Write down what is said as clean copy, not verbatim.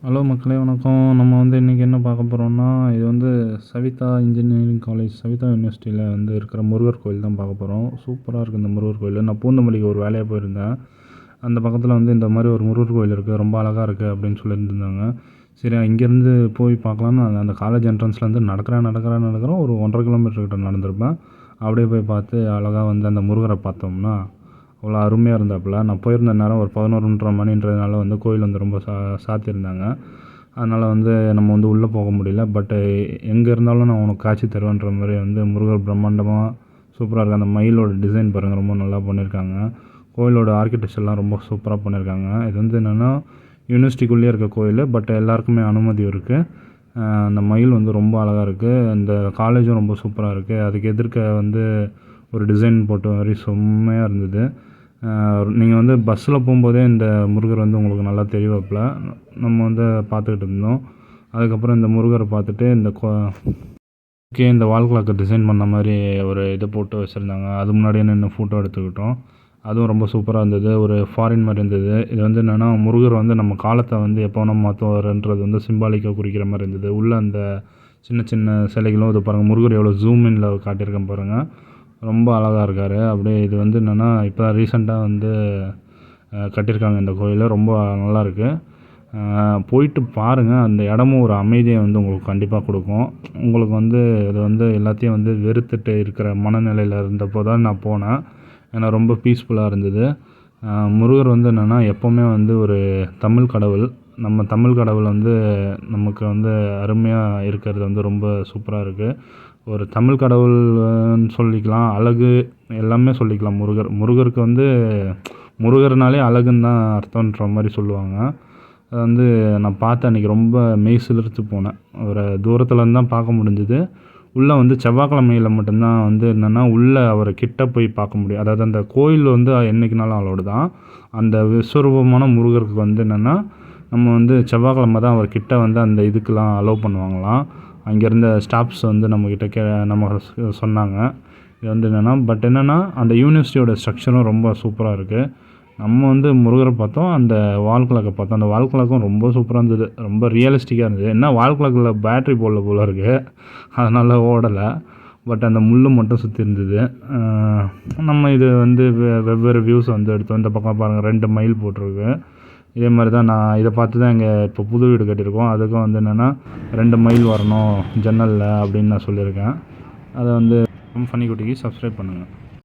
Hello மக்களே வணக்கம். நம்ம இன்றைக்கி என்ன பார்க்க போகிறோம்னா, இது சவிதா இன்ஜினியரிங் காலேஜ், சவிதா யூனிவர்சிட்டியில் இருக்கிற முருகர் கோயில் தான் பார்க்க போகிறோம். சூப்பராக இருக்குது இந்த முருகர் கோயில். நான் பூந்தமல்லிக்கு ஒரு வேலையாக போயிருந்தேன். அந்த பக்கத்தில் இந்த மாதிரி ஒரு முருகர் கோயில் இருக்குது, ரொம்ப அழகாக இருக்குது அப்படின்னு சொல்லியிருந்தாங்க. சரி, இங்கேருந்து போய் பார்க்கலான்னு அந்த காலேஜ் என்ட்ரன்ஸ்லேருந்து நடக்கிறேன். ஒரு 1.5 கிலோமீட்டர் நடந்திருப்பேன். அப்படியே போய் பார்த்து அழகாக அந்த முருகரை பார்த்தோம்னா அவ்வளோ அருமையாக இருந்தாப்புல. நான் போயிருந்த நேரம் ஒரு 11:30 மணின்றதுனால கோயில் ரொம்ப சாத்தியிருந்தாங்க. அதனால் நம்ம உள்ளே போக முடியல. பட் எங்கே இருந்தாலும் நான் உனக்கு காட்சி தருவேன்ற மாதிரி முருகர் பிரம்மாண்டமாக சூப்பராக இருக்குது. அந்த மயிலோட டிசைன் பாருங்கள், ரொம்ப நல்லா பண்ணியிருக்காங்க. கோயிலோட ஆர்கிடெக்சர்லாம் ரொம்ப சூப்பராக பண்ணியிருக்காங்க. இது என்னென்னா யூனிவர்சிட்டிக்குள்ளேயே இருக்க கோயில், பட் எல்லாருக்குமே அனுமதி இருக்குது. அந்த மயில் ரொம்ப அழகாக இருக்குது. இந்த காலேஜும் ரொம்ப சூப்பராக இருக்குது. அதுக்கு எதிர்க்க ஒரு டிசைன் போட்ட மாதிரி செம்மையாக இருந்தது. நீங்கள் பஸ்ஸில் போகும்போதே இந்த முருகர் உங்களுக்கு நல்லா தெரியவாப்பில். நம்ம பார்த்துக்கிட்டு இருந்தோம். அதுக்கப்புறம் இந்த முருகரை பார்த்துட்டு இந்த வால் கிளாக்கை டிசைன் பண்ண மாதிரி ஒரு இது போட்டு வச்சுருந்தாங்க. அது முன்னாடியே நின்று ஃபோட்டோ எடுத்துக்கிட்டோம். அதுவும் ரொம்ப சூப்பராக இருந்தது. ஒரு ஃபாரின் மாதிரி இருந்தது. இது என்னென்னா முருகர் நம்ம காலத்தை எப்போ வேணால் மாற்றுவார்ன்றது சிம்பாலிக்காக குறிக்கிற மாதிரி இருந்தது. உள்ளே அந்த சின்ன சின்ன சிலைகளும் இது பாருங்கள், முருகர் எவ்வளோ ஜூம் இன்ல காட்டியிருக்கேன் பாருங்கள், ரொம்ப அழகாக இருக்கார். அப்படியே இது என்னென்னா இப்போ ரீசெண்டாக கட்டியிருக்காங்க இந்த கோயில். ரொம்ப நல்லாயிருக்கு. போயிட்டு பாருங்கள். அந்த இடமும் ஒரு அமைதியை உங்களுக்கு கண்டிப்பாக கொடுக்கும். உங்களுக்கு இது எல்லாத்தையும் வெறுத்துட்டு இருக்கிற மனநிலையில் இருந்தப்போ தான் நான் போனேன். ஏன்னா ரொம்ப பீஸ்ஃபுல்லாக இருந்தது. முருகர் என்னென்னா எப்போவுமே ஒரு தமிழ் கடவுள். நம்ம தமிழ் கடவுள் நமக்கு அருமையாக இருக்கிறது ரொம்ப சூப்பராக இருக்குது. ஒரு தமிழ் கடவுள்னு சொல்லிக்கலாம், அழகு எல்லாமே சொல்லிக்கலாம். முருகருக்கு முருகர்னாலே அழகுன்னு தான் அர்த்தன்ற மாதிரி சொல்லுவாங்க. அது நான் பார்த்தேன் அன்றைக்கி, ரொம்ப மெய் சிலிர்த்து போனேன். ஒரு தூரத்துலேருந்து தான் பார்க்க முடிஞ்சுது. உள்ளே செவ்வாய்க்கிழமையில் மட்டும்தான் என்னென்னா உள்ளே அவரை கிட்ட போய் பார்க்க முடியும். அதாவது அந்த கோயில் என்றைக்குனாலும் அலோடு தான். அந்த விஸ்வரூபமான முருகருக்கு என்னென்னா நம்ம செவ்வாய்க்கிழமை தான் அவர் கிட்ட அந்த இதுக்கெலாம் அலோவ் பண்ணுவாங்களாம். அங்கேருந்த ஸ்டாஃப்ஸ் நம்மக்கிட்ட நம்ம சொன்னாங்க. இது என்னென்னா என்னென்னா அந்த யூனிவர்சிட்டியோட ஸ்ட்ரக்சரும் ரொம்ப சூப்பராக இருக்குது. நம்ம முருகரை பார்த்தோம், அந்த வால் கிளாக்கை பார்த்தோம். அந்த வால் கிளாக்கும் ரொம்ப சூப்பராக இருந்தது, ரொம்ப ரியலிஸ்டிக்காக இருந்தது. என்ன வால் கிளாக்கில் பேட்ரி போல் இருக்குது, அதனால் ஓடலை. பட் அந்த முள் மட்டும் சுற்றி இருந்தது. நம்ம இது வெவ்வேறு வியூஸ் எடுத்தோம். இந்த பக்கம் பாருங்கள், 2 மைல் போட்டிருக்கு. இதே மாதிரி தான் நான் இதை பார்த்து தான் இங்கே இப்போ புது வீடு கட்டியிருக்கோம். அதுக்கும் என்னென்னா 2 மைல் வரணும் ஜன்னலில் அப்படின்னு நான் சொல்லியிருக்கேன். அதை ஃபன்னி குட்டிக்கு சப்ஸ்கிரைப் பண்ணுங்கள்.